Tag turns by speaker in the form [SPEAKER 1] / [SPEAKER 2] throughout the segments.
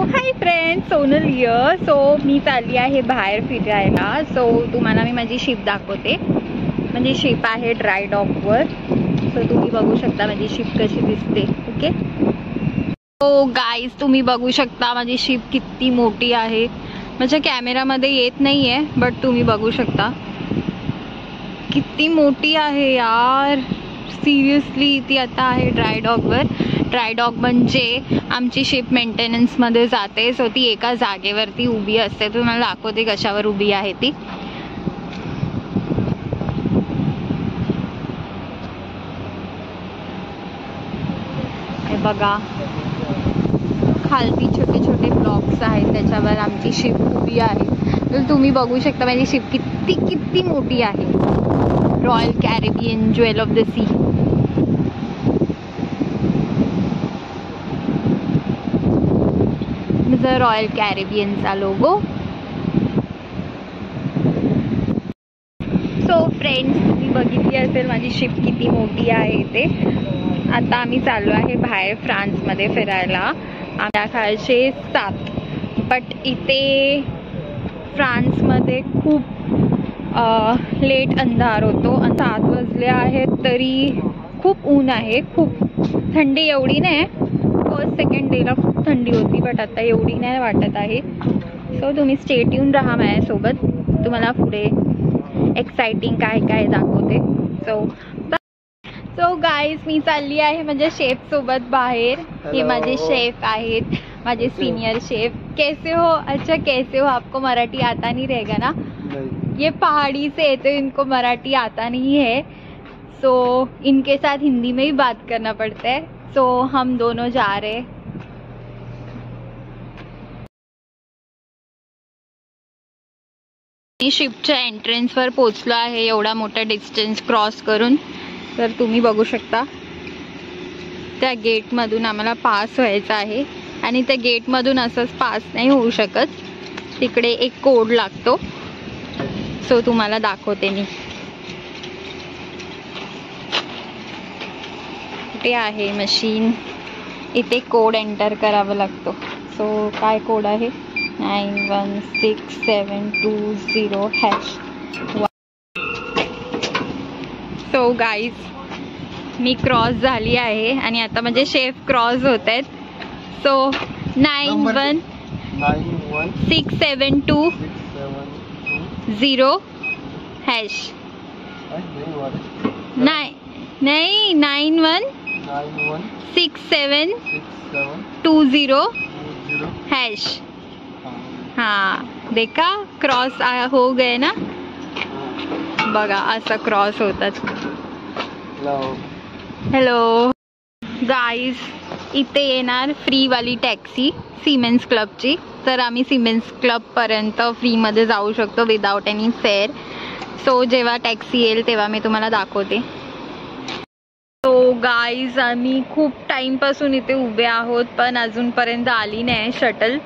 [SPEAKER 1] High friends, Sonal here. So मी चालली आहे बाहेर फिरायला. सो तुम्हाला मी माझी शिप दाखवते. म्हणजे शिप आहे ड्राय डॉकवर. सो तुम्ही बघू शकता माझी शिप कशी दिसते. ओके. सो गाईज, तुम्ही बघू शकता माझी शिप किती मोठी आहे. माझ्या कॅमेरामध्ये येत नाही आहे, बट तुम्ही बघू शकता किती मोठी आहे यार. सिरियसली ती आता आहे ड्राय डॉकवर. ड्राय डॉक म्हणजे आमची शिप मेंटेनन्समध्ये जाते. सो ती एका जागेवरती उभी असते. तुम्हाला दाखवते कशावर उभी आहे ती. हे बघा, खालती छोटे छोटे ब्लॉक्स आहेत, त्याच्यावर आमची शिप उभी आहे. तर तुम्ही बघू शकता माझी शिप किती किती मोठी आहे. Royal Caribbean Jewel of the sea. Royal कॅरेबियनचा लोगो. सो फ्रेंड्स, तुम्ही बघितली असेल माझी शिप किती मोठी आहे ते. आता आम्ही चाललो आहे बाहेर फ्रान्समध्ये फिरायला. आमच्या काळचे 7, बट इथे फ्रान्समध्ये खूप लेट अंधार होतो. 7 वाजले आहेत तरी खूप ऊन आहे. खूप थंडी एवढी नाही. फर्स्ट सेकंड डेला खूप थंडी होती, बट आता एवढी नाही वाटत आहे. सो तुम्ही स्टे ट्यून राहा माझ्यासोबत. तुम्हाला पुढे एक्साइटिंग काय काय दाखवते. सो गाईज, मी चालली आहे माझ्या शेफ सोबत बाहेर. हे माझे शेफ आहेत, माझे सीनियर शेफ. कैसे हो? अच्छा, कैसे हो? आपको मराठी आता नहीं रहेगा ना? ये पहाड़ी से है तो इनको मराठी आता नहीं है. सो इनके साथ हिंदी में ही बात करना पड़ता है. सो हम दोनों जा रहे. मी शिपच्या एंट्रन्सवर पोचलो आहे, एवढा मोठा डिस्टन्स क्रॉस करून. तर तुम्ही बघू शकता त्या गेटमधून आम्हाला पास व्हायचं आहे. आणि त्या गेटमधून असंच पास नाही होऊ शकत, तिकडे एक कोड लागतो. सो तुम्हाला दाखवते मी. कुठे आहे मशीन? इथे कोड एंटर करावा लागतो. सो काय कोड आहे? 916720#. सो गाईज, मी क्रॉस झाली आहे आणि आता म्हणजे शेफ क्रॉस होत आहेत. सो 916720#. नहीं 916720#. हाँ, देखा, क्रॉस हो गए ना. बघा, असं क्रॉस होतात. हॅलो गाईज, इथे येणार फ्रीवाली टॅक्सी सिमेन्स क्लबची. तर आम्ही सिमेन्स क्लबपर्यंत फ्रीमध्ये जाऊ शकतो विदाउट एनी फेअर. सो जेव्हा टॅक्सी येईल तेव्हा मी तुम्हाला दाखवते. सो गाईज, आम्ही खूप टाईमपासून इथे उभे आहोत, पण अजूनपर्यंत आली नाही शटल.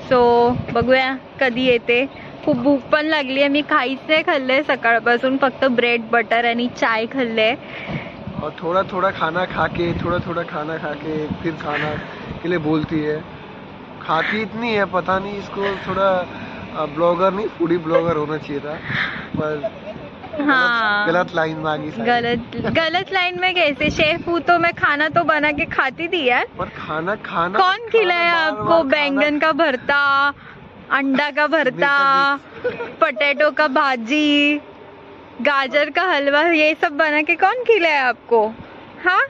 [SPEAKER 1] सो बघूया कधी येते. खूप भूक पण लागली आहे. मी काहीच नाही खाल्लंय सकाळपासून, फक्त ब्रेड बटर आणि चाय खाल्ले.
[SPEAKER 2] और थोड़ा थोड़ा खाना खा के फिर खाना के लिए बोलती है. खाती इतनी है, पता नहीं इसको थोड़ा ब्लॉगर नहीं, फूडी ब्लॉगर होना चाहिए था. पर हाँ, गलत लाइन मांगी. गलत लाइन में कैसे? शेफ हूँ तो मैं खाना तो बना के खाती थी यार. पर खाना कौन खिलाया आपको? बैंगन का भरता, अंडा का भरता, पोटैटो का भाजी, गाजर का हलवा, ये सब बना के कौन खिलाया आपको? हाँ,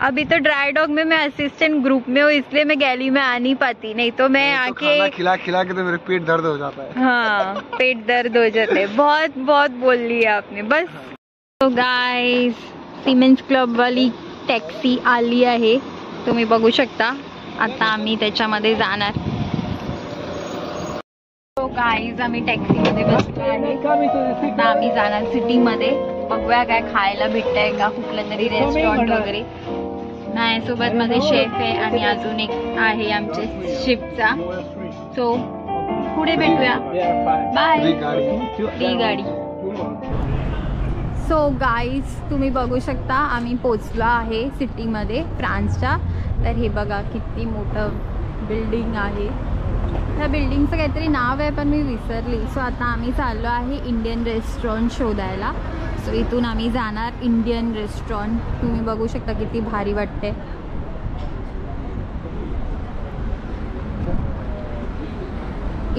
[SPEAKER 2] अभी तो ड्राई डॉग में मैं असिस्टेंट ग्रुप में हूँ, इसलिए मैं गैली में आ नहीं पाती. नहीं तो मैं आके खिला के तो मेरे पेट दर्द हो जाता है.
[SPEAKER 1] हाँ, पेट दर्द हो जाता है. बहुत बहुत बोल लिया आपने बस. तो गाइस, सिमेन्स क्लब वाली टॅक्सी आली आहे, तुम्ही बघू शकता. आता आम्ही त्याच्यामध्ये जाणार. तो गाईज, आम्ही टॅक्सीमध्ये बसलो आहे. आता आम्ही जाणार सिटीमध्ये. बघूया काय खायला भेटतंय का, कुठलं तरी रेस्टॉरंट वगैरे. नाही, सोबत मध्ये शेफ आहे आणि अजून एक आहे आमच्या शिपचा. सो पुढे भेटूया. बाय. फ्री गाडी. सो गाईज, तुम्ही बघू शकता आम्ही पोचलो आहे सिटीमध्ये फ्रान्सच्या. तर हे बघा किती मोठं बिल्डिंग आहे. ह्या बिल्डिंगचं काहीतरी नाव आहे पण मी विसरली. सो आता आम्ही चाललो आहे इंडियन रेस्टॉरंट शोधायला. सो इथून आम्ही जाणार इंडियन रेस्टॉरंट. तुम्ही बघू शकता किती भारी वाटते.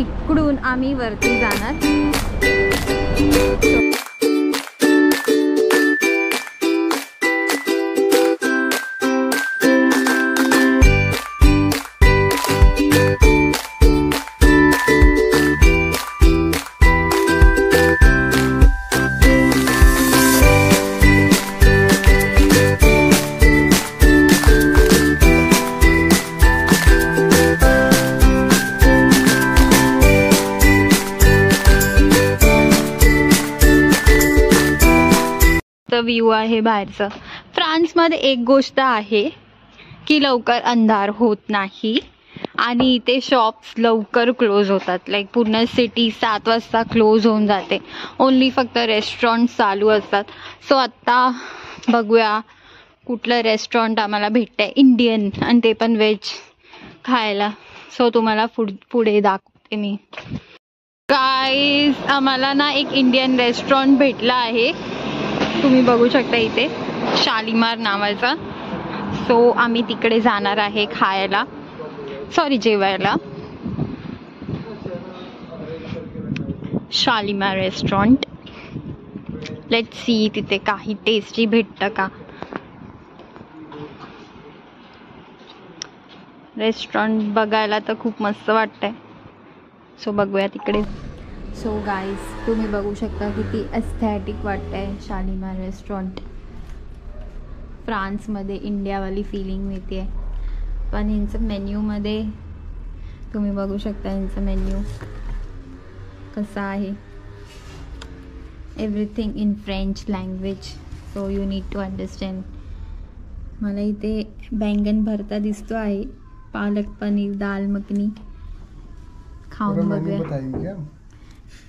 [SPEAKER 1] इकडून आम्ही वरती जाणार. व्ह्यू आहे बाहेरचं. फ्रान्समध्ये एक गोष्ट आहे की लवकर अंधार होत नाही आणि इथे शॉप्स लवकर क्लोज होतात. लाईक पूर्ण सिटी 7 वाजता क्लोज होऊन जाते. ओन्ली फक्त रेस्टॉरंट चालू असतात. सो आत्ता बघूया कुठलं रेस्टॉरंट आम्हाला भेटतंय इंडियन आणि ते पण व्हेज खायला. सो तुम्हाला पुढे दाखवते मी. गाईज आम्हाला ना एक इंडियन रेस्टॉरंट भेटला आहे. तुम्ही बघू शकता इथे शालीमार नावाचा. सो आम्ही तिकडे जाणार आहे खायला, सॉरी जेवायला. शालीमार रेस्टॉरंट. लेट्स सी तिथे काही टेस्टी भेटतं का. रेस्टॉरंट बघायला तर खूप मस्त वाटतंय. सो बघूया तिकडे. सो गाईज तुम्ही बघू शकता किती एस्थेटिक वाटतंय शालीमार रेस्टॉरंट. फ्रान्समध्ये इंडियावाली फिलिंग मिळते. पण यांचं मेन्यूमध्ये तुम्ही बघू शकता यांचं मेन्यू कसं आहे. Everything in French language. So you need to understand. मला इथे बैंगन भरता दिसतो आहे. पालक पनीर, दाल मखनी.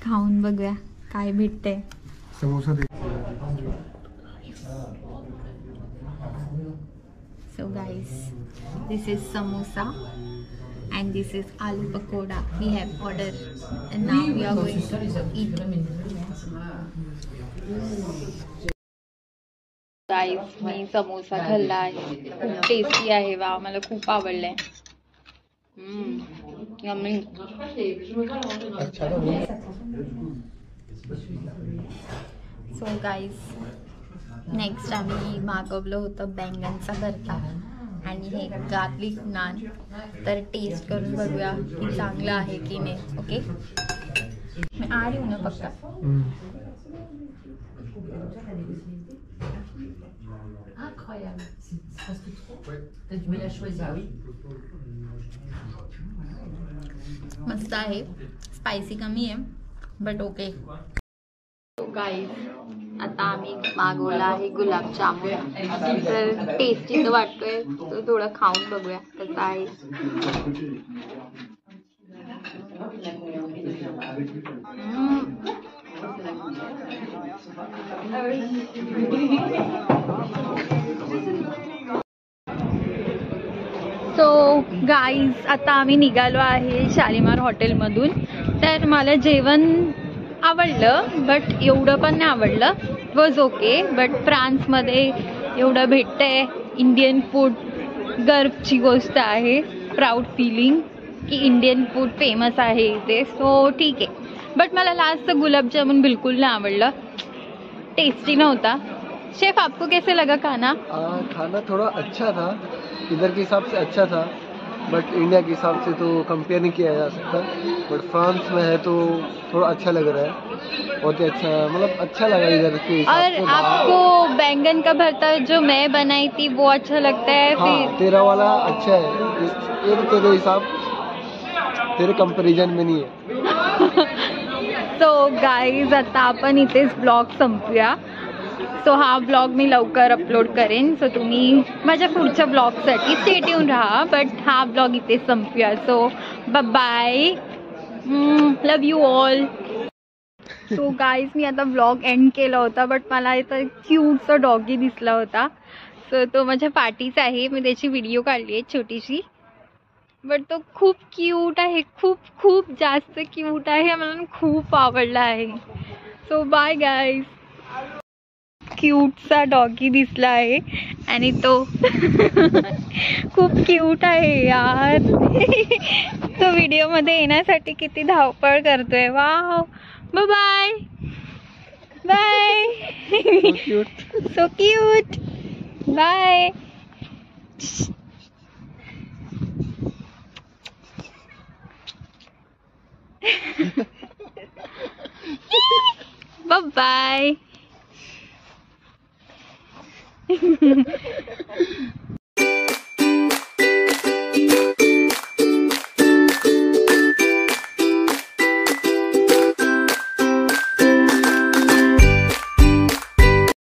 [SPEAKER 1] खाऊन बघूया काय भेटतंय.
[SPEAKER 2] समोसा दे.
[SPEAKER 1] So guys, this is samosa and this is aloo pakoda we have ordered and now we are going to eat. Guys, मी समोसा खाल्ला आहे. खूप टेस्टी आहे. वा मला खूप आवडलंय. यम्मी. सो गाईज नेक्स्ट आम्ही मागवलं होतं बैंगनचा भरता आणि हे गार्लिक नान. तर टेस्ट करून बघूया की चांगलं आहे की नाही. ओके मैं आ रही हूँ ना पक्का. मस्त आहे. स्पायसी कमी आहे बट ओके. गाईज आता आम्ही मागवला आहे गुलाबजामुन. तर टेस्टी तर वाटतोय. तर थोडं खाऊन बघूया कसं आहे. सो गाईज आता आम्ही निघालो आहे शालीमार हॉटेलमधून. तर मला जेवण आवडलं बट एवढं पण नाही आवडलं. Was okay. बट फ्रान्समध्ये एवढं भेटतंय इंडियन फूड गर्वची गोष्ट आहे. प्राऊड फिलिंग की इंडियन फूड फेमस आहे इथे. सो ठीक आहे. बट मला लास्ट गुलाबजामुन बिल्कुल नहीं आवडलं. टेस्टी नव्हता. शेफ आपको कैसे लगा खाना?
[SPEAKER 2] खाना थोड़ा अच्छा था. इधर के हिसाब से अच्छा था बट इंडिया के हिसाब से तो कंपेयर नहीं किया जा सकता. बट फ्रांस में है तो थोड़ा अच्छा लग रहा है. बहुत ही अच्छा, मतलब अच्छा लगा इधर के हिसाब से.
[SPEAKER 1] और आपको बैंगन का भरता जो मैं बनाई थी वो अच्छा लगता है?
[SPEAKER 2] हाँ, तेरा वाला अच्छा है. ये तो तेरे हिसाब, तेरे कंपैरिजन में नहीं है.
[SPEAKER 1] सो गाईज आता आपण इथेच ब्लॉग संपूया. सो हा ब्लॉग मी लवकर अपलोड करेन. सो तुम्ही माझ्या पुढच्या ब्लॉगसाठी स्टे ट्यून राहा. बट हा ब्लॉग इथे संपूया. So bye. Love you all. So guys मी आता ब्लॉग एंड केला होता बट मला इथं क्यूटचा डॉगी दिसला होता. सो तो माझ्या पाठीचा आहे. मी त्याची व्हिडिओ काढली आहे छोटीशी. बट तो खूप क्यूट आहे, खूप खूप जास्त क्यूट आहे, मला खूप आवडला आहे. So bye guys. क्यूटचा डॉगी दिसला आहे आणि तो खूप क्यूट आहे यार. तो व्हिडिओ मध्ये येण्यासाठी किती धावपळ करतोय. Wow. Bye bye. So cute. Bye. Bye.